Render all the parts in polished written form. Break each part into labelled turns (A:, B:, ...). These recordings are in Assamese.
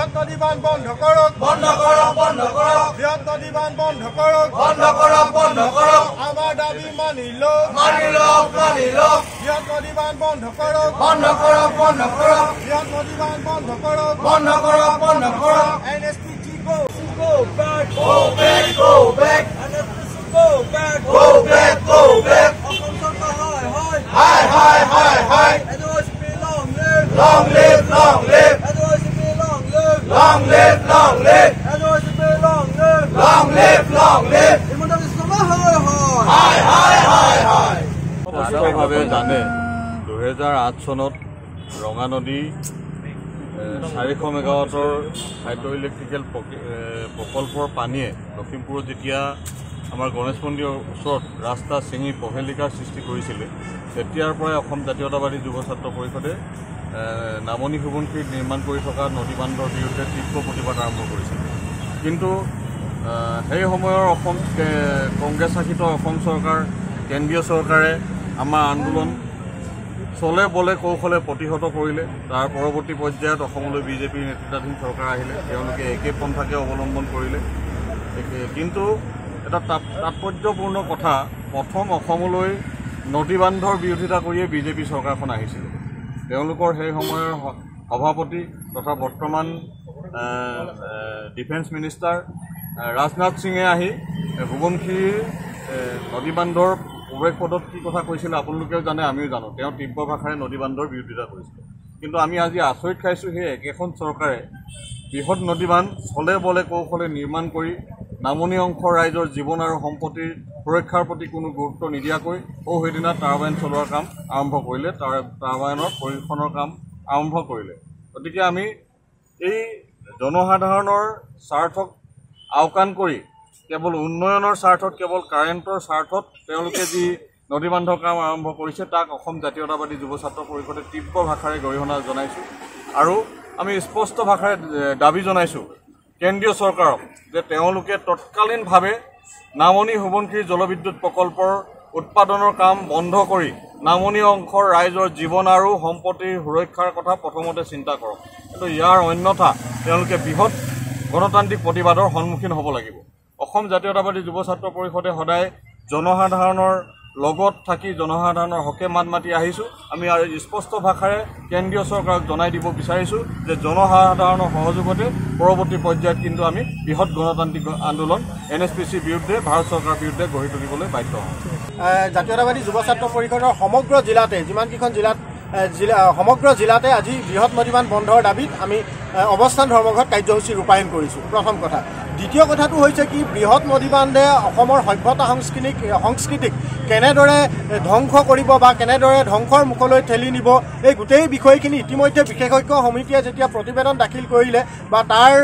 A: বৃহৎ নদী বান্ধ বন্ধ কৰক
B: বন্ধ কৰক বন্ধ কৰক
A: বৃহৎ নদী বান্ধ বন্ধ কৰক
B: বন্ধ কৰক বন্ধ কৰক
A: আমাৰ দাবী মানি লওক বৃহৎ নদী বান্ধ বন্ধ কৰক
B: বন্ধ কৰক বন্ধ কৰক
A: বৃহৎ নদী বান্ধ বন্ধ কৰক
B: বন্ধ কৰক বন্ধ কৰক
A: NSPT
B: go back go back go back NSPC go back go back go back Assam চৰকাৰ হয় NSPC long live NSPC long live NSPC long live Himanta বিশ্ব হয়
C: স্পষ্টভাৱে জানে 2008 চনত ৰঙা নদী 400 মেগাৱাটৰ হাইড্ৰ' ইলেক্ট্ৰিকেল প্ৰকল্পৰ পানীয়ে লখিমপুৰত যেতিয়া আমাৰ গণেশ মন্দিৰৰ ওচৰত ৰাস্তা ছিঙি প্ৰহেলিকাৰ সৃষ্টি কৰিছিলে তেতিয়াৰ পৰাই অসম জাতীয়তাবাদী যুৱ ছাত্ৰ পৰিষদে নামনি সোৱণশিৰিত নিৰ্মাণ কৰি থকা নদী বান্ধৰ বিৰুদ্ধে তীব্ৰ প্ৰতিবাদ আৰম্ভ কৰিছিল। কিন্তু সেই সময়ৰ অসম কংগ্ৰেছ শাসিত অসম চৰকাৰ কেন্দ্ৰীয় চৰকাৰে আমাৰ আন্দোলন চলে বলে কৌশলে প্ৰতিহত কৰিলে। তাৰ পৰৱৰ্তী পৰ্যায়ত অসমলৈ বিজেপিৰ নেতৃত্বাধীন চৰকাৰ আহিলে, তেওঁলোকে একে পন্থাকে অৱলম্বন কৰিলে। কিন্তু এটা তাৎপৰ্যপূৰ্ণ কথা, প্ৰথম অসমলৈ নদী বান্ধৰ বিৰোধিতা কৰিয়ে বিজেপি চৰকাৰখন আহিছিল। তেওঁলোকৰ সেই সময়ৰ সভাপতি তথা বৰ্তমান ডিফেন্স মিনিষ্টাৰ ৰাজনাথ সিঙে আহি সোৱণশিৰিৰ নদী বান্ধৰ প্ৰৱেশ পদত কি কথা কৈছিল আপোনালোকেও জানে, আমিও জানো। তেওঁ তীব্ৰ ভাষাৰে নদী বান্ধৰ বিৰোধিতা কৰিছিল। কিন্তু আমি আজি আচৰিত খাইছোঁ, সেই একেখন চৰকাৰে বৃহৎ নদী বান্ধ চলে বলে কৌশলে নিৰ্মাণ কৰি নামনি অংশৰ ৰাইজৰ জীৱন আৰু সম্পত্তিৰ সুৰক্ষাৰ প্ৰতি কোনো গুৰুত্ব নিদিয়াকৈ সেইদিনা টাৰবাইন চলোৱাৰ কাম আৰম্ভ কৰিলে, টাৰবাইনৰ পৰীক্ষণৰ কাম আৰম্ভ কৰিলে। গতিকে আমি এই জনসাধাৰণৰ স্বাৰ্থক আওকাণ কৰি কেৱল উন্নয়নৰ স্বাৰ্থত, কেৱল কাৰেণ্টৰ স্বাৰ্থত তেওঁলোকে যি নদী বান্ধৰ কাম আৰম্ভ কৰিছে, তাক অসম জাতীয়তাবাদী যুৱ ছাত্ৰ পৰিষদে তীব্ৰ ভাষাৰে গৰিহণা জনাইছোঁ। আৰু আমি স্পষ্ট ভাষাৰে দাবী জনাইছোঁ কেন্দ্ৰীয় চৰকাৰক যে তেওঁলোকে তৎকালীনভাৱে নামনি সোৱণশিৰি জলবিদ্যুৎ প্ৰকল্পৰ উৎপাদনৰ কাম বন্ধ কৰি নামনি অংশৰ ৰাইজৰ জীৱন আৰু সম্পত্তিৰ সুৰক্ষাৰ কথা প্ৰথমতে চিন্তা কৰক। কিন্তু ইয়াৰ অন্যথা তেওঁলোকে বৃহৎ গণতান্ত্ৰিক প্ৰতিবাদৰ সন্মুখীন হ'ব লাগিব। অসম জাতীয়তাবাদী যুৱ ছাত্ৰ পৰিষদে সদায় জনসাধাৰণৰ লগত থাকি জনসাধাৰণৰ হকে মাত মাতি আহিছোঁ। আমি আৰু স্পষ্ট ভাষাৰে কেন্দ্ৰীয় চৰকাৰক জনাই দিব বিচাৰিছোঁ যে জনসাধাৰণৰ সহযোগতে পৰৱৰ্তী পৰ্যায়ত কিন্তু আমি বৃহৎ গণতান্ত্ৰিক আন্দোলন NSPCৰ বিৰুদ্ধে, ভাৰত চৰকাৰৰ বিৰুদ্ধে গঢ়ি তুলিবলৈ বাধ্য হ'ম।
A: জাতীয়তাবাদী যুৱ ছাত্ৰ পৰিষদৰ সমগ্ৰ জিলাতে, যিমানকেইখন সমগ্ৰ জিলাতে আজি বৃহৎ নদী বান্ধ বন্ধৰ দাবীত আমি অৱস্থান ধৰ্মঘট কাৰ্যসূচী ৰূপায়ণ কৰিছোঁ। প্ৰথম কথা। দ্বিতীয় কথাটো হৈছে কি, বৃহৎ নদী বান্ধে অসমৰ সভ্যতা সংস্কৃতিক কেনেদৰে ধ্বংস কৰিব বা কেনেদৰে ধ্বংসৰ মুখলৈ ঠেলি নিব, এই গোটেই বিষয়খিনি ইতিমধ্যে বিশেষজ্ঞ সমিতিয়ে যেতিয়া প্ৰতিবেদন দাখিল কৰিলে বা তাৰ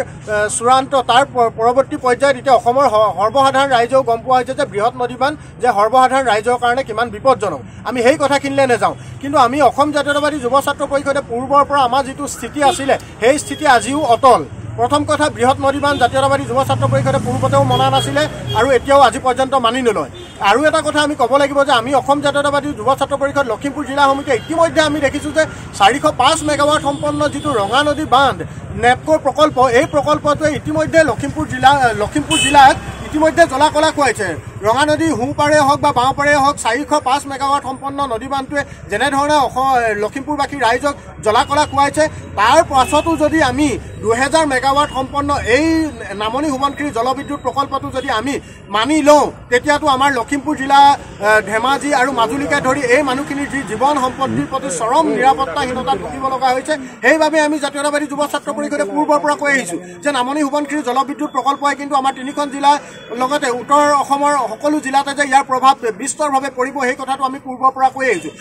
A: চূড়ান্ত, তাৰ পৰৱৰ্তী পৰ্যায়ত এতিয়া অসমৰ সৰ্বসাধাৰণ ৰাইজেও গম পোৱা হৈছে যে বৃহৎ নদী বান্ধ যে সৰ্বসাধাৰণ ৰাইজৰ কাৰণে কিমান বিপদজনক। আমি সেই কথাখিনিলৈ নাযাওঁ, কিন্তু আমি অসম জাতীয়তাবাদী যুৱ ছাত্ৰ পৰিষদে পূৰ্বৰ পৰা আমাৰ যিটো স্থিতি আছিলে সেই স্থিতি আজিও অটল। প্ৰথম কথা, বৃহৎ নদী বান্ধ জাতীয়তাবাদী যুৱ ছাত্ৰ পৰিষদে পূৰ্বতেও মনা নাছিলে আৰু এতিয়াও আজি পৰ্যন্ত মানি নলয়। আৰু এটা কথা আমি ক'ব লাগিব যে আমি অসম জাতীয়তাবাদী যুৱ ছাত্ৰ পৰিষদ লখিমপুৰ জিলা সমিতিয়ে ইতিমধ্যে আমি দেখিছোঁ যে 405 মেগাৱাট সম্পন্ন যিটো ৰঙা নদী বান্ধ নেপকোৰ প্ৰকল্প, এই প্ৰকল্পটোৱে ইতিমধ্যে লখিমপুৰ জিলাত ইতিমধ্যে জ্বলা-কলা খুৱাইছে। ৰঙা নদী সোঁপাৰে হওক বা বাওঁপাৰে হওক 405 মেগাৱাট সম্পন্ন নদী বান্ধটোৱে যেনেধৰণে লখিমপুৰবাসী ৰাইজক জ্বলা-কলা খুৱাইছে, তাৰ পাছতো যদি আমি 2000 মেগাৱাট সম্পন্ন এই নামনি সোৱণশিৰি জলবিদ্যুৎ প্ৰকল্পটো যদি আমি মানি লওঁ, তেতিয়াতো আমাৰ লখিমপুৰ জিলা, ধেমাজি আৰু মাজুলীকে ধৰি এই মানুহখিনিৰ যি জীৱন সম্পত্তিৰ প্ৰতি চৰম নিৰাপত্তাহীনতাত ভুগিব লগা হৈছে। সেইবাবে আমি জাতীয়তাবাদী যুৱ ছাত্ৰ পৰিষদে পূৰ্বৰ পৰা কৈ আহিছোঁ যে নামনি সোৱণশিৰি জলবিদ্যুৎ প্ৰকল্পই কিন্তু আমাৰ 3খন জিলাৰ লগতে উত্তৰ অসমৰ সকলো জিলাতে যে ইয়াৰ প্ৰভাৱ বিস্তৰভাৱে পৰিব, সেই কথাটো আমি পূৰ্বৰ পৰা কৈ আহিছোঁ।